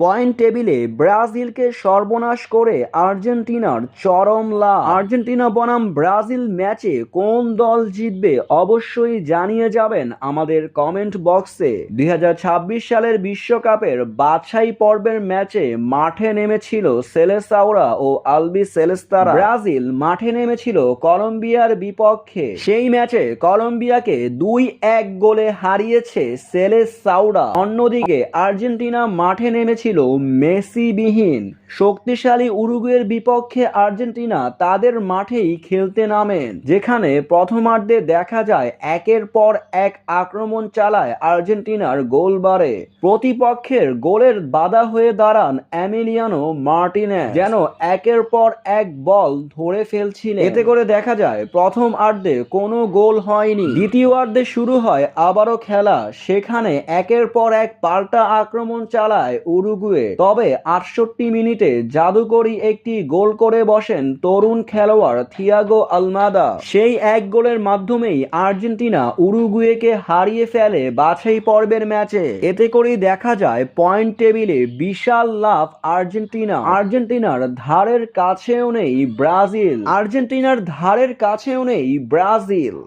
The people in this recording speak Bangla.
পয়েন্ট টেবিলে ব্রাজিলকে সর্বনাশ করে আর্জেন্টিনার চরম লাভ। আর্জেন্টিনা বনাম ব্রাজিল ম্যাচে কোন দল জিতবে অবশ্যই জানিয়ে যাবেন আমাদের কমেন্ট বক্সে। 2026 সালের বিশ্বকাপের বাছাই পর্বের ম্যাচে মাঠে নেমেছিল সেলেসাওরা ও আলবি সেলেস্তারা। ব্রাজিল মাঠে নেমেছিল কলম্বিয়ার বিপক্ষে। সেই ম্যাচে কলম্বিয়াকে 2-1 গোলে হারিয়েছে সেলেসাওরা। অন্যদিকে আর্জেন্টিনা মাঠে নেমেছিল মেসিবিহীন। শক্তিশালী উরুগুয়ের বিপক্ষে আর্জেন্টিনা তাদের মাঠেই খেলতে নামেন, যেখানে প্রথমার্ধে দেখা যায় একের পর এক আক্রমণ চালায় আর্জেন্টিনার গোলবারে। প্রতিপক্ষের গোলের বাধা হয়ে দাঁড়ান এমিলিয়ানো মার্টিনেজ, যেন একের পর এক বল ধরে ফেলছিলেন। এতে করে দেখা যায় প্রথমার্ধে কোনো গোল হয়নি। দ্বিতীয়ার্ধে শুরু হয় আবারও খেলা, সেখানে একের পর এক পাল্টা আক্রমণ চালায় উরুগুয়ে। তবে 68 মিনিটে জাদুকরী একটি গোল করে বসেন তরুণ খেলোয়াড় থিয়াগো আলমাদা। সেই এক গোলের মাধ্যমেই আর্জেন্টিনা উরুগুয়েকে হারিয়ে ফেলে বাছাই পর্বের ম্যাচে। এতে করেই দেখা যায় পয়েন্ট টেবিলে বিশাল লাভ আর্জেন্টিনার ধারের কাছেও নেই ব্রাজিল।